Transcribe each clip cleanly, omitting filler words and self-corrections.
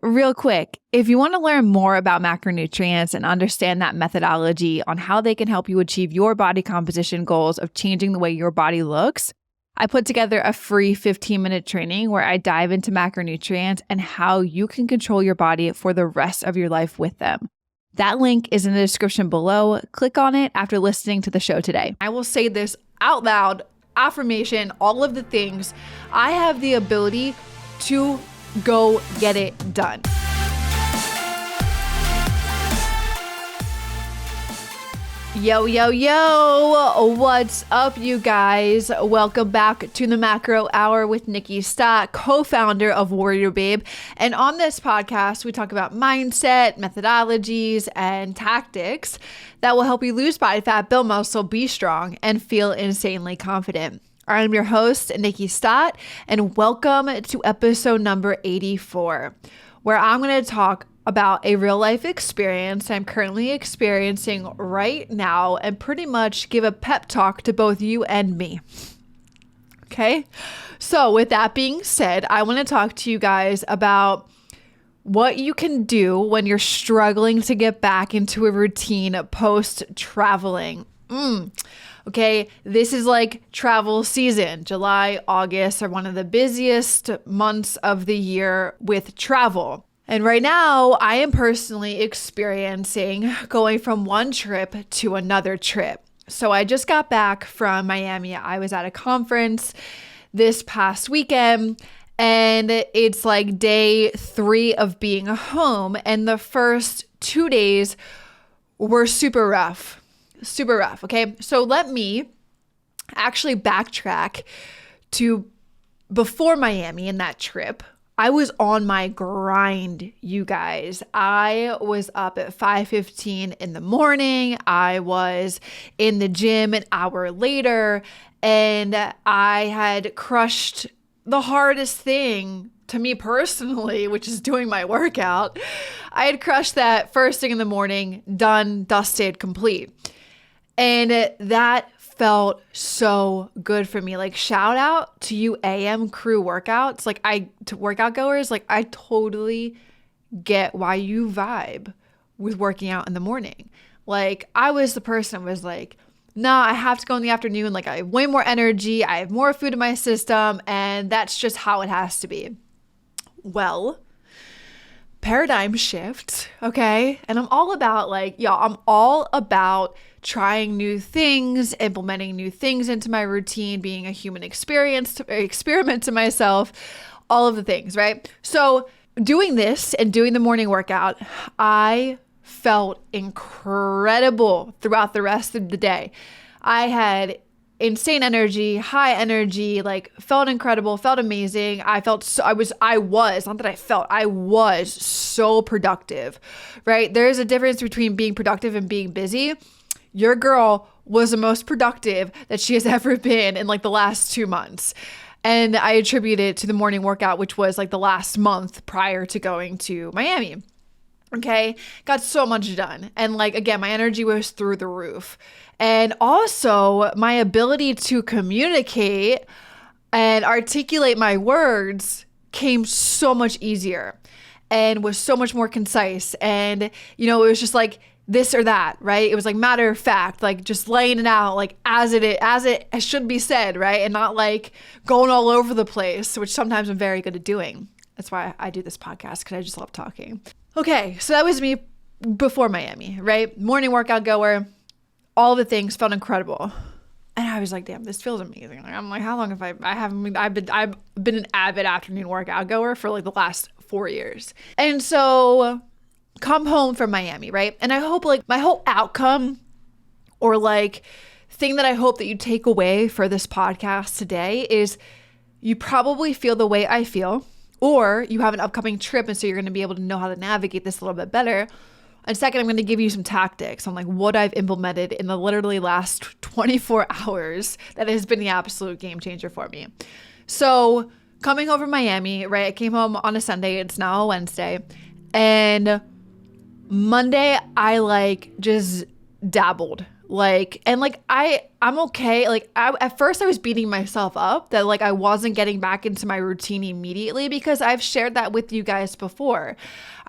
Real quick, if you want to learn more about macronutrients and understand that methodology on how they can help you achieve your body composition goals of changing the way your body looks, I put together a free 15-minute training where I dive into macronutrients and how you can control your body for the rest of your life with them. That link is in the description below. Click on it after listening to the show today. I will say this out loud, affirmation, all of the things. I have the ability to go get it done. Yo, yo, yo, what's up, you guys? Welcome back to the Macro Hour with Nikki Stott, co-founder of WarriorBabe. And on this podcast, we talk about mindset, methodologies, and tactics that will help you lose body fat, build muscle, be strong, and feel insanely confident. I'm your host, Nikki Stott, and welcome to episode number 84, where I'm going to talk about a real life experience I'm currently experiencing right now and pretty much give a pep talk to both you and me. Okay? So with that being said, I want to talk to you guys about what you can do when you're struggling to get back into a routine post-traveling. Okay, this is like travel season. July, August are one of the busiest months of the year with travel. And right now, I am personally experiencing going from one trip to another trip. So I just got back from Miami. I was at a conference this past weekend, and it's like day 3 of being home. And the first 2 days were super rough. Okay, so let me actually backtrack to before Miami and that trip. I was on my grind, you guys. I was up at 5:15 in the morning. I was in the gym an hour later, and I had crushed the hardest thing to me personally, which is doing my workout. I had crushed that first thing in the morning, done, dusted, complete. And that felt so good for me. Like, shout out to you AM crew workouts. Like, to workout goers, like, I totally get why you vibe with working out in the morning. Like, I was the person who was like, nah, I have to go in the afternoon. Like, I have way more energy. I have more food in my system. And that's just how it has to be. Well, paradigm shift, okay? And I'm all about I'm all about trying new things, implementing new things into my routine, being a human experiment to myself, all of the things, right? So doing this and doing the morning workout, I felt incredible throughout the rest of the day. I had insane energy, high energy, felt incredible, felt amazing. I was so productive, right? There's a difference between being productive and being busy. Your girl was the most productive that she has ever been in the last 2 months. And I attribute it to the morning workout, which was the last month prior to going to Miami. Okay. Got so much done. And again, my energy was through the roof. And also my ability to communicate and articulate my words came so much easier and was so much more concise. And, it was just this or that, right? It was matter of fact, just laying it out, as it should be said, right? And not going all over the place, which sometimes I'm very good at doing. That's why I do this podcast, because I just love talking. Okay, so that was me before Miami, right? Morning workout goer, all the things felt incredible. And I was like, damn, this feels amazing. I'm like, how long have I've been an avid afternoon workout goer for the last 4 years. And so come home from Miami, right? And I hope my whole outcome or thing that I hope that you take away for this podcast today is you probably feel the way I feel, or you have an upcoming trip and so you're going to be able to know how to navigate this a little bit better. And second, I'm going to give you some tactics on what I've implemented in the literally last 24 hours that has been the absolute game changer for me. So coming home from Miami, right? I came home on a Sunday. It's now a Wednesday. And Monday, I just dabbled. Like, and like, I'm okay. Like at first I was beating myself up that like I wasn't getting back into my routine immediately, because I've shared that with you guys before.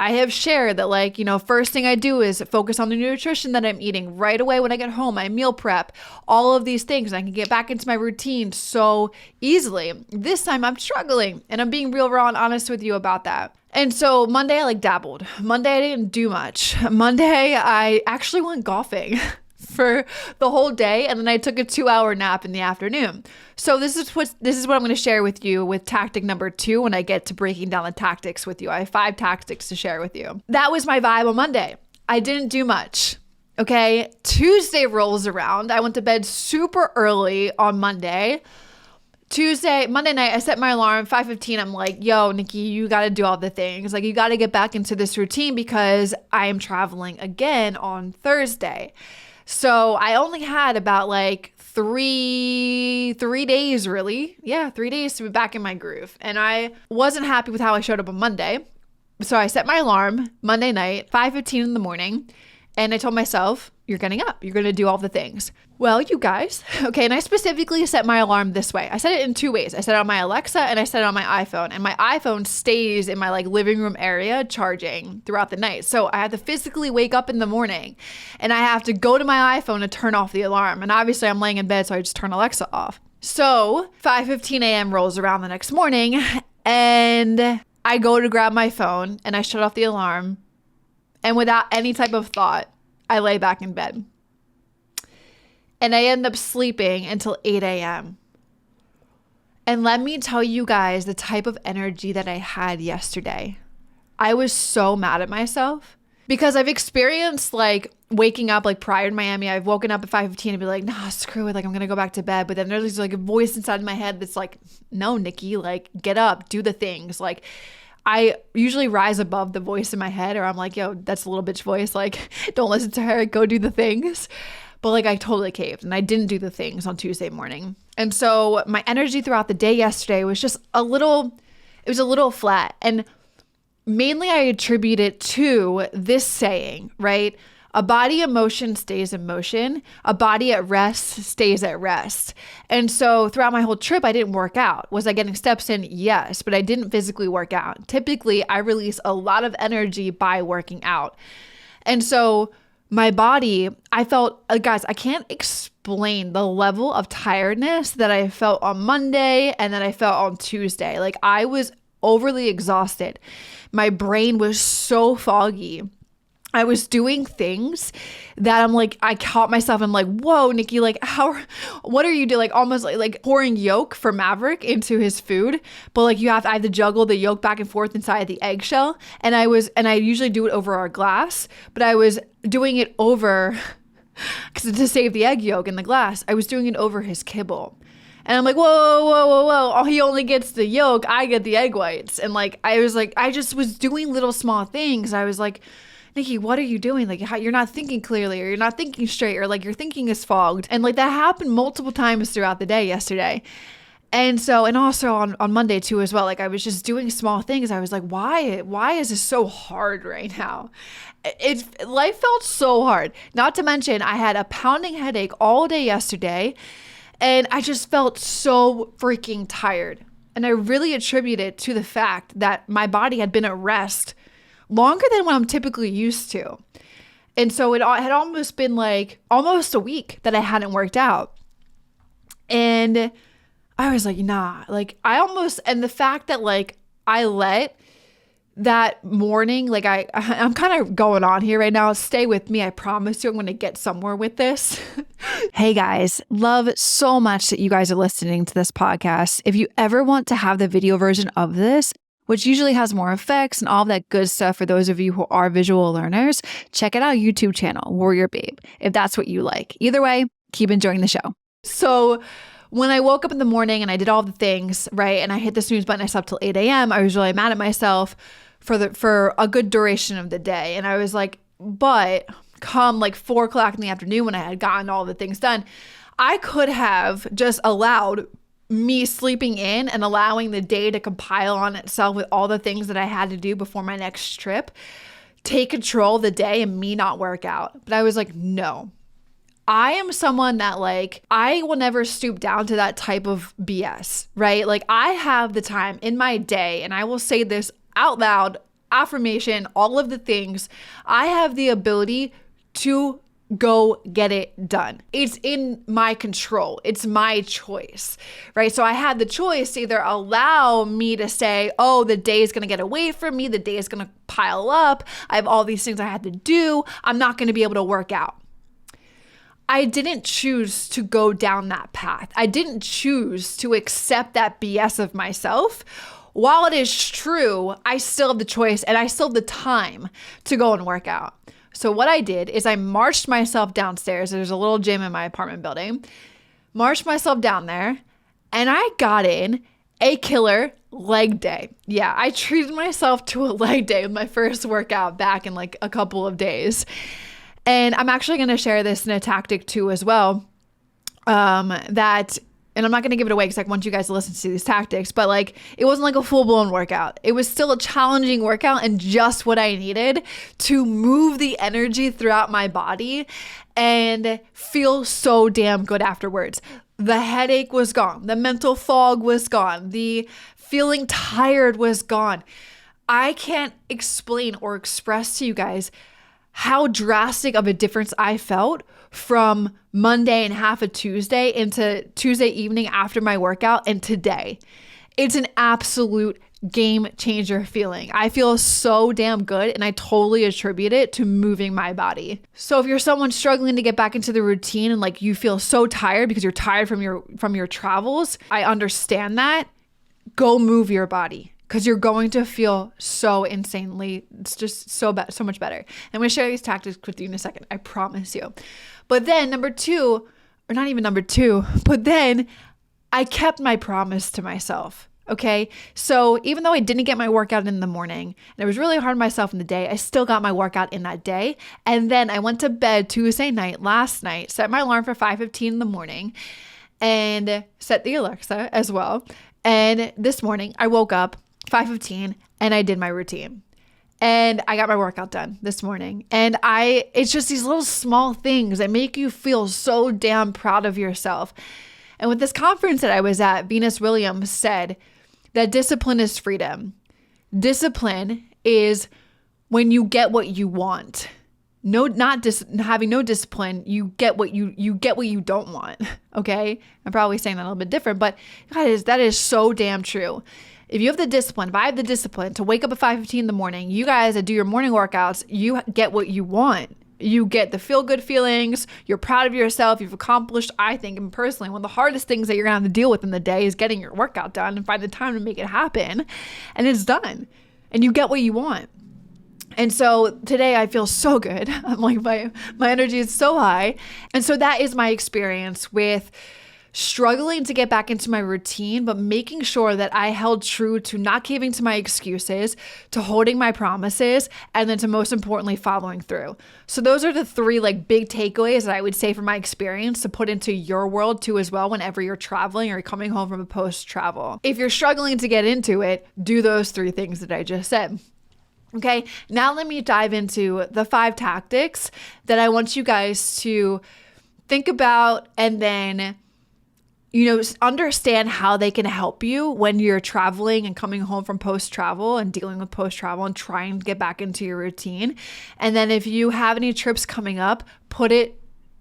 I have shared that, like, first thing I do is focus on the nutrition that I'm eating right away when I get home. I meal prep, all of these things. And I can get back into my routine so easily. This time I'm struggling, and I'm being real raw and honest with you about that. And so Monday I like dabbled. Monday I didn't do much. Monday I actually went golfing for the whole day, and then I took a 2-hour nap in the afternoon. So this is what I'm going to share with you with tactic number 2 when I get to breaking down the tactics with you. I have 5 tactics to share with you. That was my vibe on Monday. I didn't do much. Okay. Tuesday rolls around. I went to bed super early on Monday. Monday night, I set my alarm, 5:15. I'm like, yo, Nikki, you got to do all the things. Like, you got to get back into this routine because I am traveling again on Thursday. So I only had about like three days, really. Yeah, 3 days to be back in my groove. And I wasn't happy with how I showed up on Monday. So I set my alarm Monday night, 5:15 in the morning. And I told myself, you're getting up. You're going to do all the things. Well, you guys, okay, and I specifically set my alarm this way. I set it in 2 ways. I set it on my Alexa and I set it on my iPhone. And my iPhone stays in my like living room area charging throughout the night. So I have to physically wake up in the morning and I have to go to my iPhone to turn off the alarm. And obviously I'm laying in bed, so I just turn Alexa off. So 5:15 a.m. rolls around the next morning and I go to grab my phone and I shut off the alarm. And without any type of thought, I lay back in bed. And I end up sleeping until 8 a.m. And let me tell you guys the type of energy that I had yesterday. I was so mad at myself because I've experienced like waking up like prior to Miami. I've woken up at 5:15 and be like, nah, screw it. Like, I'm going to go back to bed. But then there's like a voice inside my head that's like, no, Nikki, like, get up, do the things. Like, I usually rise above the voice in my head, or I'm like, yo, that's a little bitch voice. Like, don't listen to her, go do the things. But like, I totally caved and I didn't do the things on Tuesday morning. And so my energy throughout the day yesterday was just a little flat. And mainly I attribute it to this saying, right? A body in motion stays in motion. A body at rest stays at rest. And so throughout my whole trip, I didn't work out. Was I getting steps in? Yes, but I didn't physically work out. Typically, I release a lot of energy by working out. And so my body, I felt, guys, I can't explain the level of tiredness that I felt on Monday and that I felt on Tuesday. Like, I was overly exhausted. My brain was so foggy. I was doing things that I'm like, I caught myself. I'm like, whoa, Nikki, like, what are you doing? Like, almost like pouring yolk for Maverick into his food. But like, I have to juggle the yolk back and forth inside the eggshell. And I usually do it over our glass, but I was doing it over, because to save the egg yolk in the glass, I was doing it over his kibble. And I'm like, whoa. Oh, he only gets the yolk. I get the egg whites. And like, I just was doing little small things. I was like, Nikki, what are you doing? Like, you're not thinking clearly, or you're not thinking straight, or like your thinking is fogged. And like, that happened multiple times throughout the day yesterday. And so, and also on Monday too as well, like, I was just doing small things. I was like, why is this so hard right now? Life felt so hard. Not to mention, I had a pounding headache all day yesterday, and I just felt so freaking tired. And I really attribute it to the fact that my body had been at rest longer than what I'm typically used to. And so it had almost been like almost a week that I hadn't worked out. And I was like, nah, like and the fact that like I let that morning, like I'm kind of going on here right now. Stay with me. I promise you I'm going to get somewhere with this. Hey guys, love so much that you guys are listening to this podcast. If you ever want to have the video version of this, which usually has more effects and all that good stuff for those of you who are visual learners, check out our YouTube channel, WarriorBabe, if that's what you like. Either way, keep enjoying the show. So when I woke up in the morning and I did all the things, right, and I hit the snooze button, I slept till 8 a.m., I was really mad at myself for a good duration of the day. And I was like, but come like 4 o'clock in the afternoon when I had gotten all the things done, I could have just allowed me sleeping in and allowing the day to compile on itself with all the things that I had to do before my next trip, take control of the day and me not work out. But I was like, no, I am someone that like, I will never stoop down to that type of BS, right? Like I have the time in my day, and I will say this out loud, affirmation, all of the things. I have the ability to go get it done. It's in my control. It's my choice, right? So I had the choice to either allow me to say, oh, the day is going to get away from me. The day is going to pile up. I have all these things I had to do. I'm not going to be able to work out. I didn't choose to go down that path. I didn't choose to accept that BS of myself. While it is true, I still have the choice and I still have the time to go and work out. So what I did is I marched myself downstairs. There's a little gym in my apartment building. Marched myself down there and I got in a killer leg day. Yeah, I treated myself to a leg day with my first workout back in like a couple of days. And I'm actually going to share this in a tactic too as well. And I'm not going to give it away because I want you guys to listen to these tactics, but like, it wasn't like a full blown workout. It was still a challenging workout and just what I needed to move the energy throughout my body and feel so damn good afterwards. The headache was gone. The mental fog was gone. The feeling tired was gone. I can't explain or express to you guys how drastic of a difference I felt from Monday and half of Tuesday into Tuesday evening after my workout and today. It's an absolute game changer feeling. I feel so damn good and I totally attribute it to moving my body. So if you're someone struggling to get back into the routine and like you feel so tired because you're tired from your travels, I understand that. Go move your body. Because you're going to feel so insanely, it's just so much better. I'm going to share these tactics with you in a second. I promise you. But then number two, or not even number two, but then I kept my promise to myself. Okay. So even though I didn't get my workout in the morning and it was really hard on myself in the day, I still got my workout in that day. And then I went to bed Tuesday night, last night, set my alarm for 5:15 in the morning and set the Alexa as well. And this morning I woke up 5:15 and I did my routine and I got my workout done this morning. And it's just these little small things that make you feel so damn proud of yourself. And with this conference that I was at, Venus Williams said that discipline is freedom. Discipline is when you get what you want. Having no discipline, you get what you don't want. Okay. I'm probably saying that a little bit different, but that is so damn true. If you have the discipline, if I have the discipline to wake up at 5:15 in the morning, you guys that do your morning workouts, you get what you want. You get the feel good feelings. You're proud of yourself. You've accomplished, I think, and personally, one of the hardest things that you're going to have to deal with in the day is getting your workout done and find the time to make it happen. And it's done. And you get what you want. And so today I feel so good. I'm like, my energy is so high. And so that is my experience with struggling to get back into my routine, but making sure that I held true to not caving to my excuses, to holding my promises, and then to most importantly, following through. So those are the three like big takeaways that I would say from my experience to put into your world too as well whenever you're traveling or you're coming home from a post-travel. If you're struggling to get into it, do those three things that I just said. Okay, now let me dive into the 5 tactics that I want you guys to think about and then understand how they can help you when you're traveling and coming home from post-travel and dealing with post-travel and trying to get back into your routine. And then if you have any trips coming up, put it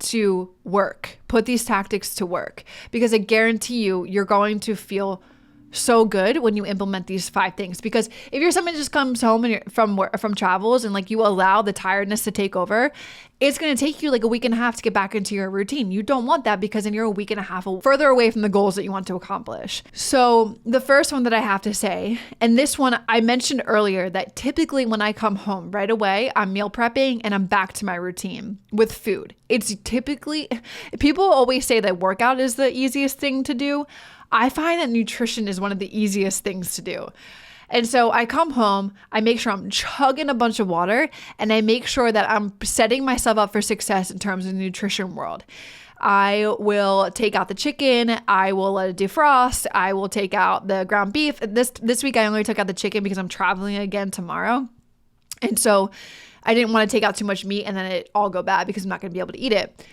to work. Put these tactics to work because I guarantee you're going to feel so good when you implement these 5 things. Because if you're someone who just comes home and you're from travels and like you allow the tiredness to take over, it's going to take you like a week and a half to get back into your routine. You don't want that because then you're a week and a half further away from the goals that you want to accomplish. So the first one that I have to say, and this one I mentioned earlier, that typically when I come home right away, I'm meal prepping and I'm back to my routine with food. It's typically, people always say that workout is the easiest thing to do. I find that nutrition is one of the easiest things to do. And so I come home, I make sure I'm chugging a bunch of water, and I make sure that I'm setting myself up for success in terms of the nutrition world. I will take out the chicken, I will let it defrost, I will take out the ground beef. This week I only took out the chicken because I'm traveling again tomorrow. And so I didn't want to take out too much meat and then it all go bad because I'm not going to be able to eat it.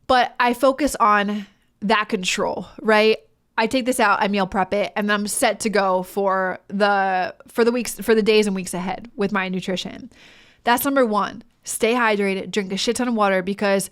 but I focus on that control, right? I take this out, I meal prep it, and then I'm set to go for the days and weeks ahead with my nutrition. That's number one. Stay hydrated, drink a shit ton of water, because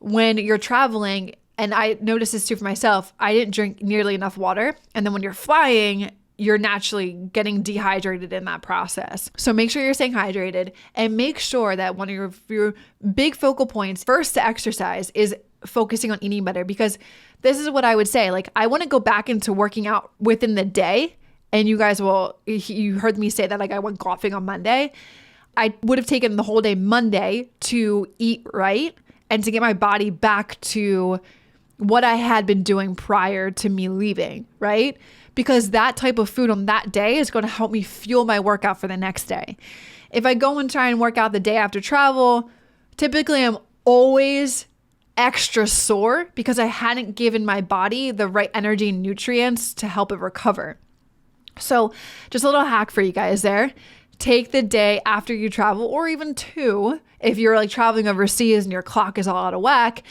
when you're traveling, and I noticed this too for myself, I didn't drink nearly enough water. And then when you're flying, you're naturally getting dehydrated in that process. So make sure you're staying hydrated, and make sure that one of your big focal points first to exercise is focusing on eating better, because this is what I would say. Like, I want to go back into working out within the day. And you heard me say that, like, I went golfing on Monday. I would have taken the whole day Monday to eat right and to get my body back to what I had been doing prior to me leaving, right? Because that type of food on that day is going to help me fuel my workout for the next day. If I go and try and work out the day after travel, typically I'm always extra sore because I hadn't given my body the right energy and nutrients to help it recover. So just a little hack for you guys there. Take the day after you travel, or even two, if you're like traveling overseas and your clock is all out of whack,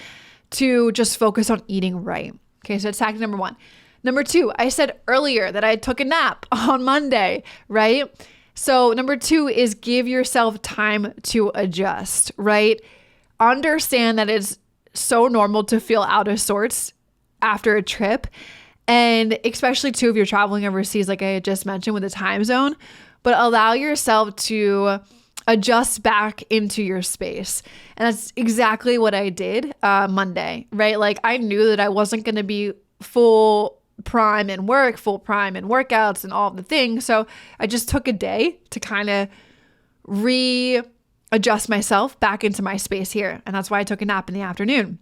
to just focus on eating right. Okay, so that's tactic number one. Number two, I said earlier that I took a nap on Monday, right? So number two is give yourself time to adjust, right? Understand that it's so normal to feel out of sorts after a trip. And especially too, if you're traveling overseas, like I had just mentioned with the time zone, but allow yourself to adjust back into your space. And that's exactly what I did Monday, right? Like, I knew that I wasn't going to be full prime in work, full prime in workouts and all the things. So I just took a day to kind of readjust myself back into my space here. And that's why I took a nap in the afternoon,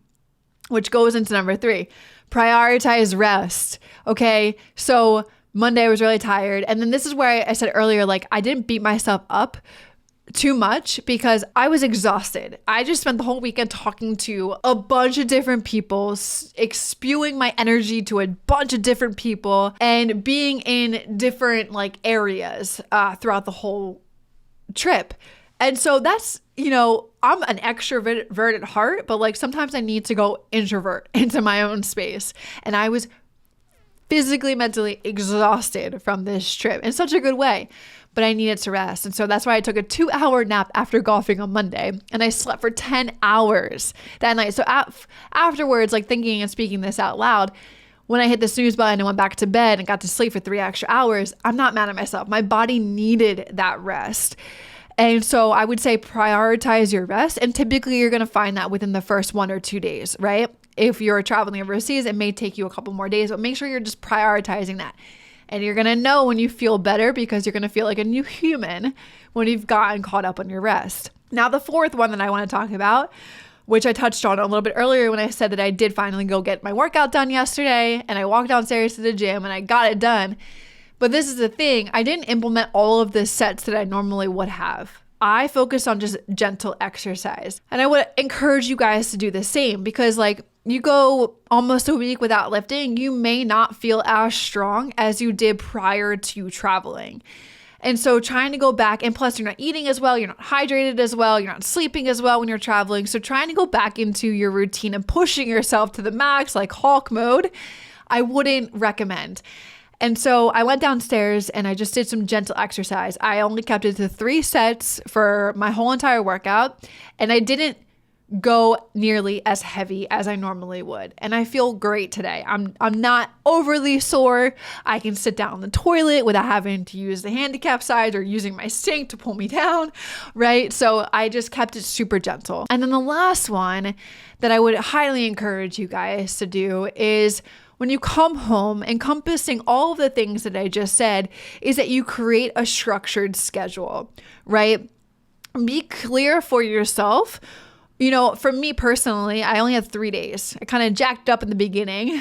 which goes into number three, prioritize rest. Okay. So Monday I was really tired. And then this is where I said earlier, like, I didn't beat myself up too much because I was exhausted. I just spent the whole weekend talking to a bunch of different people, spewing my energy to a bunch of different people, and being in different like areas throughout the whole trip. And so that's, I'm an extrovert at heart, but like sometimes I need to go introvert into my own space. And I was physically, mentally exhausted from this trip in such a good way, but I needed to rest. And so that's why I took a 2-hour nap after golfing on Monday, and I slept for 10 hours that night. So afterwards, like thinking and speaking this out loud, when I hit the snooze button and went back to bed and got to sleep for 3 extra hours, I'm not mad at myself. My body needed that rest. And so I would say prioritize your rest. And typically you're going to find that within the first 1 or 2 days, right? If you're traveling overseas, it may take you a couple more days, but make sure you're just prioritizing that. And you're going to know when you feel better, because you're going to feel like a new human when you've gotten caught up on your rest. Now, the fourth one that I want to talk about, which I touched on a little bit earlier when I said that I did finally go get my workout done yesterday, and I walked downstairs to the gym and I got it done. But this is the thing, I didn't implement all of the sets that I normally would have. I focused on just gentle exercise. And I would encourage you guys to do the same, because like you go almost a week without lifting, you may not feel as strong as you did prior to traveling. And so trying to go back, and plus you're not eating as well, you're not hydrated as well, you're not sleeping as well when you're traveling. So trying to go back into your routine and pushing yourself to the max, like Hulk mode, I wouldn't recommend. And so I went downstairs and I just did some gentle exercise. I only kept it to 3 sets for my whole entire workout, and I didn't go nearly as heavy as I normally would. And I feel great today. I'm not overly sore. I can sit down on the toilet without having to use the handicap side or using my sink to pull me down, right? So I just kept it super gentle. And then the last one that I would highly encourage you guys to do is, when you come home, encompassing all of the things that I just said, is that you create a structured schedule, right? Be clear for yourself. For me personally, I only had 3 days. I kind of jacked up in the beginning,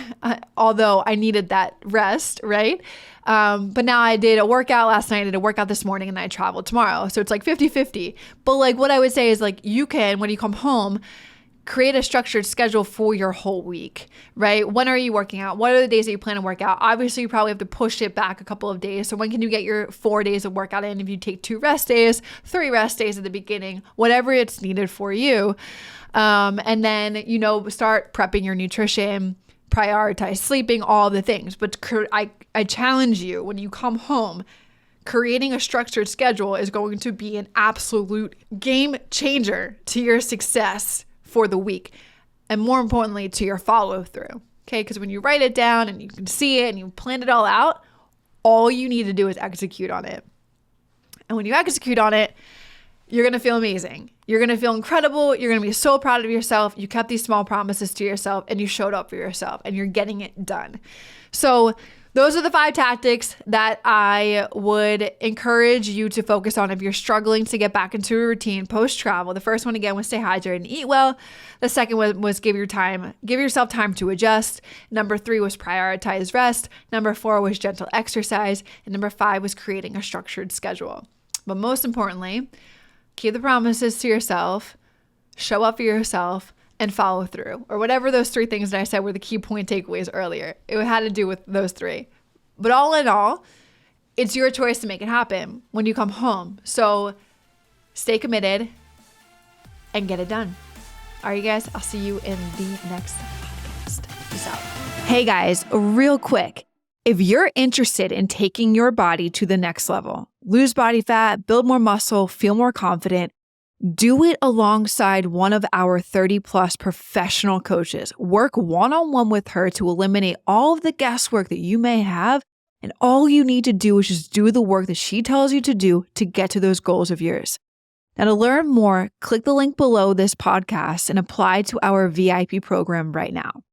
although I needed that rest, right? But now I did a workout last night, I did a workout this morning, and I traveled tomorrow. So it's like 50-50. But like what I would say is, like, you can, when you come home, create a structured schedule for your whole week, right? When are you working out? What are the days that you plan to work out? Obviously, you probably have to push it back a couple of days. So when can you get your 4 days of workout in? If you take 2 rest days, 3 rest days at the beginning, whatever it's needed for you. And then, start prepping your nutrition, prioritize sleeping, all the things. But I challenge you, when you come home, creating a structured schedule is going to be an absolute game changer to your success for the week, and more importantly, to your follow through. Okay, because when you write it down and you can see it and you plan it all out, all you need to do is execute on it. And when you execute on it, you're going to feel amazing. You're going to feel incredible. You're going to be so proud of yourself. You kept these small promises to yourself and you showed up for yourself and you're getting it done. So those are the 5 tactics that I would encourage you to focus on if you're struggling to get back into a routine post-travel. The first one, again, was stay hydrated and eat well. The second one was give yourself time to adjust. Number 3 was prioritize rest. Number 4 was gentle exercise. And number 5 was creating a structured schedule. But most importantly, keep the promises to yourself, show up for yourself, and follow through, or whatever those 3 things that I said were the key point takeaways earlier. It had to do with those 3. But all in all, it's your choice to make it happen when you come home. So stay committed and get it done. All right, you guys, I'll see you in the next podcast. Peace out. Hey guys, real quick. If you're interested in taking your body to the next level, lose body fat, build more muscle, feel more confident, do it alongside one of our 30+ professional coaches. Work one-on-one with her to eliminate all of the guesswork that you may have. And all you need to do is just do the work that she tells you to do to get to those goals of yours. Now, to learn more, click the link below this podcast and apply to our VIP program right now.